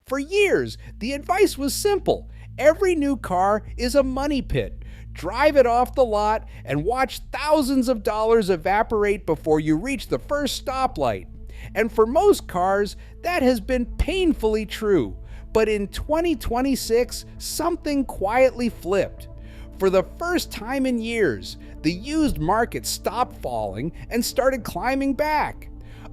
For years, the advice was simple. Every new car is a money pit. Drive it off the lot and watch thousands of dollars evaporate before you reach the first stoplight. And for most cars, that has been painfully true. But in 2026, something quietly flipped. For the first time in years, the used market stopped falling and started climbing back.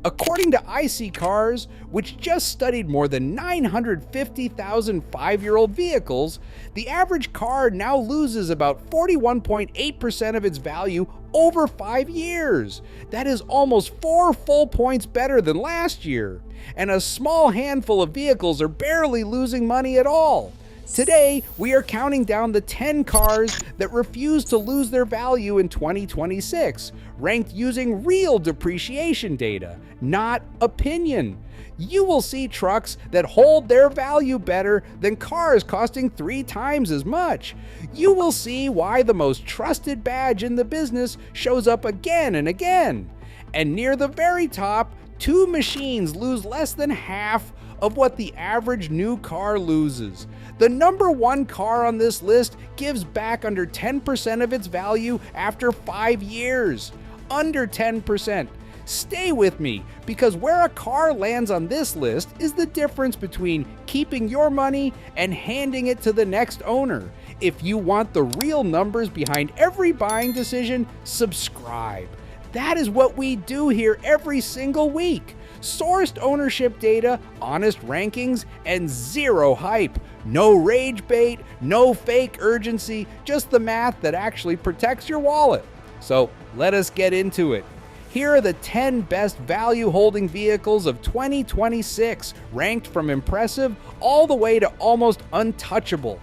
According to iSeeCars, which just studied more than 950,000 five-year-old vehicles, the average car now loses about 41.8% of its value over 5 years. That is almost 4 full points better than last year. And a small handful of vehicles are barely losing money at all. Today, we are counting down the 10 cars that refuse to lose their value in 2026, ranked using real depreciation data, not opinion. You will see trucks that hold their value better than cars costing 3 times as much. You will see why the most trusted badge in the business shows up again and again. And near the very top, 2 machines lose less than half of what the average new car loses. The number 1 car on this list gives back under 10% of its value after 5 years. Under 10%. Stay with me, because where a car lands on this list is the difference between keeping your money and handing it to the next owner. If you want the real numbers behind every buying decision, subscribe. That is what we do here every single week. Sourced ownership data, honest rankings, and zero hype. No rage bait, no fake urgency, just the math that actually protects your wallet. So let us get into it. Here are the 10 best value-holding vehicles of 2026, ranked from impressive all the way to almost untouchable.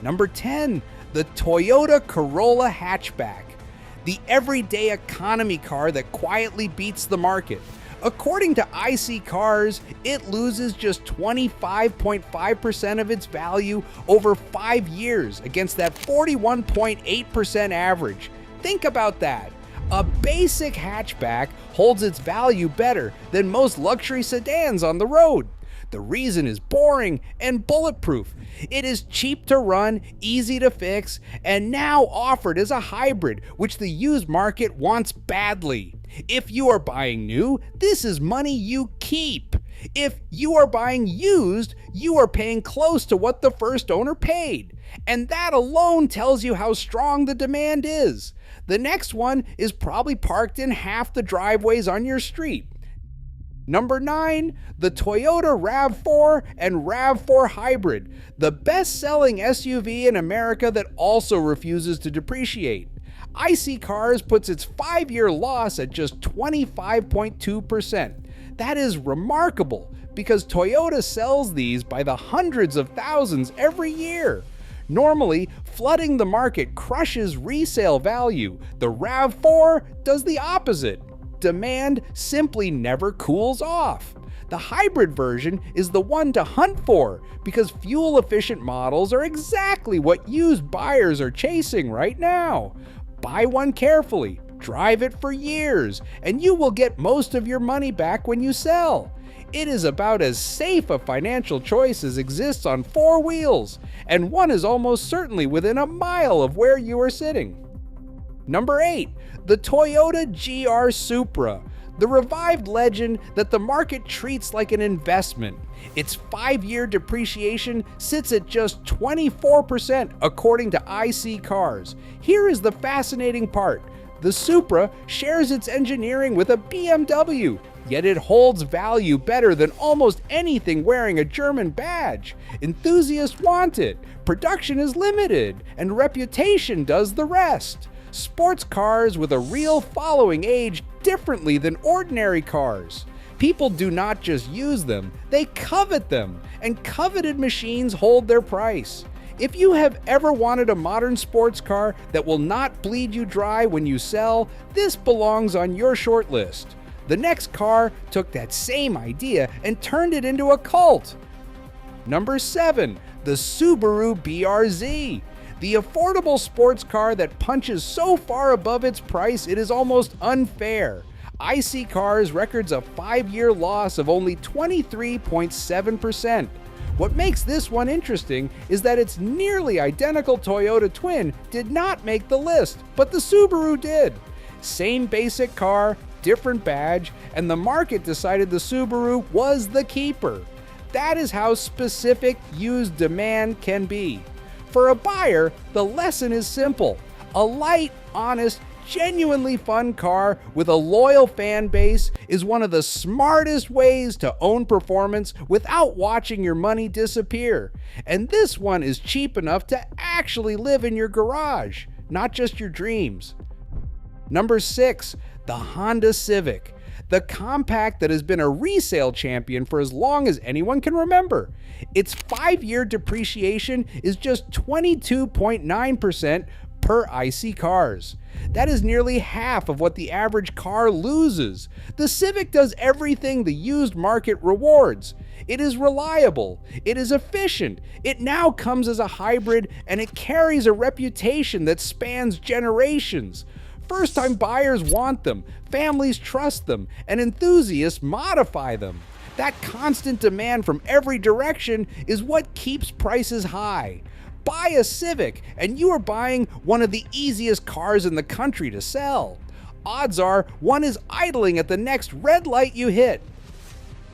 Number 10, the Toyota Corolla Hatchback. The everyday economy car that quietly beats the market. According to iSeeCars, it loses just 25.5% of its value over 5 years against that 41.8% average. Think about that. A basic hatchback holds its value better than most luxury sedans on the road. The reason is boring and bulletproof. It is cheap to run, easy to fix, and now offered as a hybrid, which the used market wants badly. If you are buying new, this is money you keep. If you are buying used, you are paying close to what the first owner paid. And that alone tells you how strong the demand is. The next one is probably parked in half the driveways on your street. Number 9, the Toyota RAV4 and RAV4 Hybrid, the best-selling SUV in America that also refuses to depreciate. iSeeCars puts its 5-year loss at just 25.2%. That is remarkable because Toyota sells these by the hundreds of thousands every year. Normally, flooding the market crushes resale value. The RAV4 does the opposite. Demand simply never cools off. The hybrid version is the one to hunt for because fuel-efficient models are exactly what used buyers are chasing right now. Buy one carefully, drive it for years, and you will get most of your money back when you sell. It is about as safe a financial choice as exists on 4 wheels, and one is almost certainly within a mile of where you are sitting. Number 8, the Toyota GR Supra, the revived legend that the market treats like an investment. Its 5-year depreciation sits at just 24% according to iSeeCars. Here is the fascinating part. The Supra shares its engineering with a BMW, yet it holds value better than almost anything wearing a German badge. Enthusiasts want it, production is limited, and reputation does the rest. Sports cars with a real following age differently than ordinary cars. People do not just use them, they covet them, and coveted machines hold their price. If you have ever wanted a modern sports car that will not bleed you dry when you sell, this belongs on your short list. The next car took that same idea and turned it into a cult. Number 7, the Subaru BRZ. The affordable sports car that punches so far above its price it is almost unfair. iSeeCars records a 5-year loss of only 23.7%. What makes this one interesting is that its nearly identical Toyota twin did not make the list, but the Subaru did. Same basic car, different badge, and the market decided the Subaru was the keeper. That is how specific used demand can be. For a buyer, the lesson is simple. A light, honest, genuinely fun car with a loyal fan base is one of the smartest ways to own performance without watching your money disappear. And this one is cheap enough to actually live in your garage, not just your dreams. Number 6, the Honda Civic. The compact that has been a resale champion for as long as anyone can remember. Its 5-year depreciation is just 22.9% per iSeeCars. That is nearly half of what the average car loses. The Civic does everything the used market rewards. It is reliable, it is efficient, it now comes as a hybrid, and it carries a reputation that spans generations. First-time buyers want them, families trust them, and enthusiasts modify them. That constant demand from every direction is what keeps prices high. Buy a Civic, and you are buying one of the easiest cars in the country to sell. Odds are one is idling at the next red light you hit.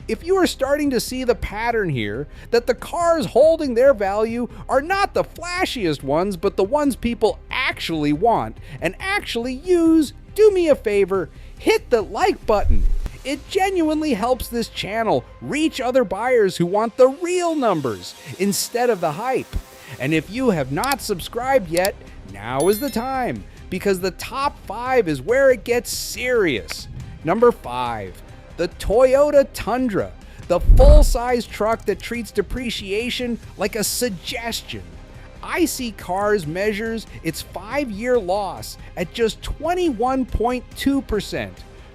If you are starting to see the pattern here, that the cars holding their value are not the flashiest ones, but the ones people actually want and actually use, do me a favor, hit the like button. It genuinely helps this channel reach other buyers who want the real numbers instead of the hype. And if you have not subscribed yet, now is the time, because the top 5 is where it gets serious. Number 5. The Toyota Tundra, the full-size truck that treats depreciation like a suggestion. iSeeCars measures its 5-year loss at just 21.2%.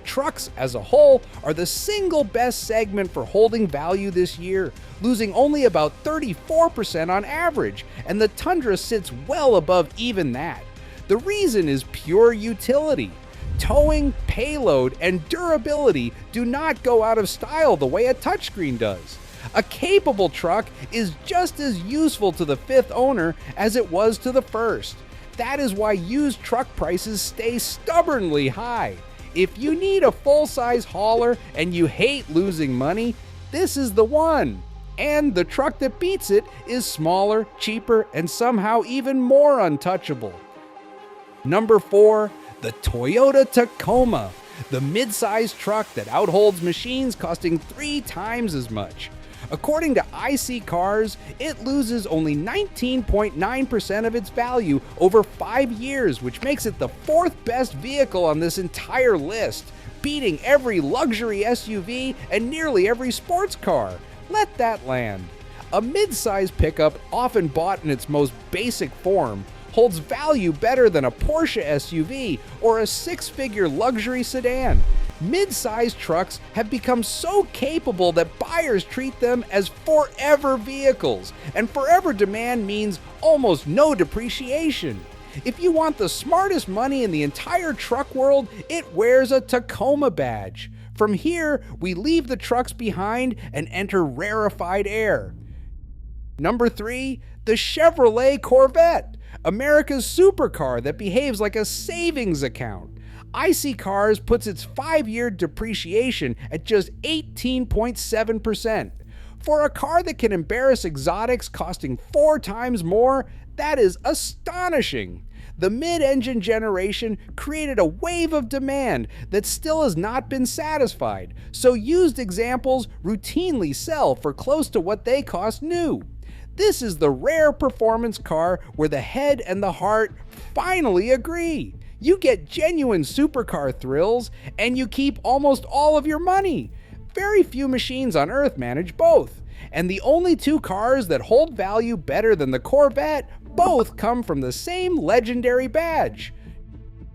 Trucks as a whole are the single best segment for holding value this year, losing only about 34% on average, and the Tundra sits well above even that. The reason is pure utility. Towing, payload, and durability do not go out of style the way a touchscreen does. A capable truck is just as useful to the 5th owner as it was to the 1st. That is why used truck prices stay stubbornly high. If you need a full-size hauler and you hate losing money, this is the one. And the truck that beats it is smaller, cheaper, and somehow even more untouchable. Number 4. The Toyota Tacoma, the mid-size truck that outholds machines costing 3 times as much. According to iSeeCars, it loses only 19.9% of its value over 5 years, which makes it the 4th best vehicle on this entire list, beating every luxury SUV and nearly every sports car. Let that land. A mid-size pickup, often bought in its most basic form, holds value better than a Porsche SUV or a 6-figure luxury sedan. Mid-sized trucks have become so capable that buyers treat them as forever vehicles, and forever demand means almost no depreciation. If you want the smartest money in the entire truck world, it wears a Tacoma badge. From here, we leave the trucks behind and enter rarefied air. Number 3, the Chevrolet Corvette, America's supercar that behaves like a savings account. iSeeCars puts its 5-year depreciation at just 18.7%. For a car that can embarrass exotics costing 4 times more, that is astonishing. The mid-engine generation created a wave of demand that still has not been satisfied, so used examples routinely sell for close to what they cost new. This is the rare performance car where the head and the heart finally agree. You get genuine supercar thrills, and you keep almost all of your money. Very few machines on Earth manage both, and the only 2 cars that hold value better than the Corvette both come from the same legendary badge.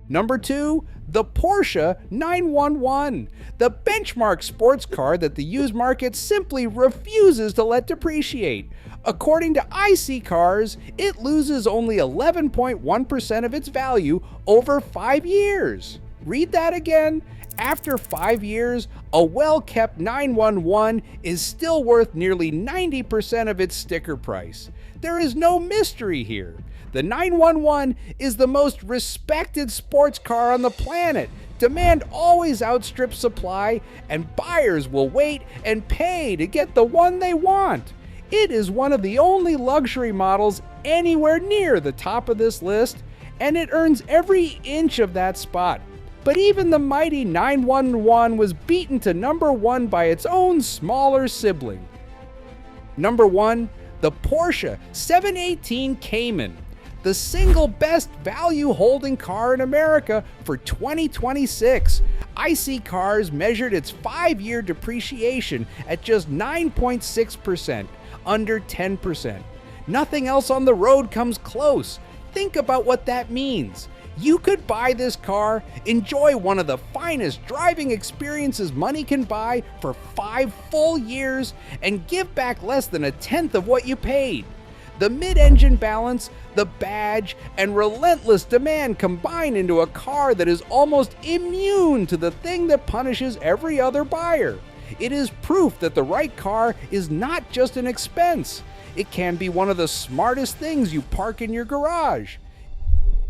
Number 2, the Porsche 911, the benchmark sports car that the used market simply refuses to let depreciate. According to iSeeCars, it loses only 11.1% of its value over 5 years. Read that again. After 5 years, a well-kept 911 is still worth nearly 90% of its sticker price. There is no mystery here. The 911 is the most respected sports car on the planet. Demand always outstrips supply, and buyers will wait and pay to get the one they want. It is one of the only luxury models anywhere near the top of this list, and it earns every inch of that spot. But even the mighty 911 was beaten to number 1 by its own smaller sibling. Number 1, the Porsche 718 Cayman, the single best value holding car in America for 2026. iSeeCars measured its 5-year depreciation at just 9.6%, under 10%. Nothing else on the road comes close. Think about what that means. You could buy this car, enjoy one of the finest driving experiences money can buy for 5 full years, and give back less than 1/10 of what you paid. The mid-engine balance, the badge, and relentless demand combine into a car that is almost immune to the thing that punishes every other buyer. It is proof that the right car is not just an expense. It can be one of the smartest things you park in your garage.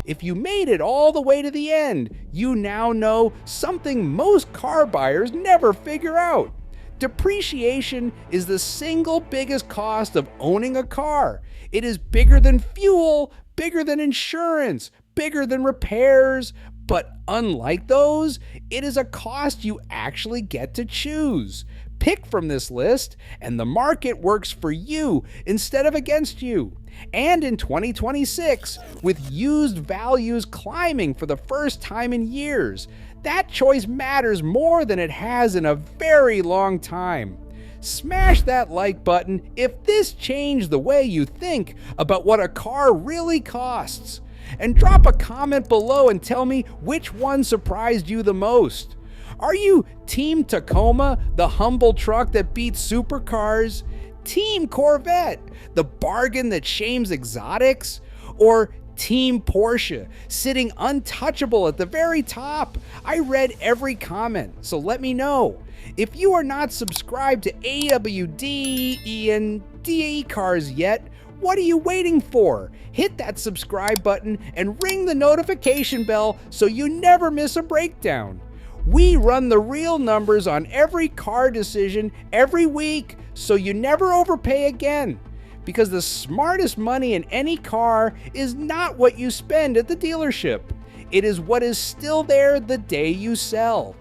If you made it all the way to the end, you now know something most car buyers never figure out. Depreciation is the single biggest cost of owning a car. It is bigger than fuel, bigger than insurance, bigger than repairs, but unlike those, it is a cost you actually get to choose. Pick from this list, and the market works for you instead of against you. And in 2026, with used values climbing for the first time in years, that choice matters more than it has in a very long time. Smash that like button if this changed the way you think about what a car really costs. And drop a comment below and tell me which one surprised you the most. Are you Team Tacoma, the humble truck that beats supercars? Team Corvette, the bargain that shames exotics? Or Team Porsche, sitting untouchable at the very top? I read every comment, so let me know. If you are not subscribed to AWDCars yet, what are you waiting for? Hit that subscribe button and ring the notification bell so you never miss a breakdown. We run the real numbers on every car decision every week, so you never overpay again. Because the smartest money in any car is not what you spend at the dealership. It is what is still there the day you sell.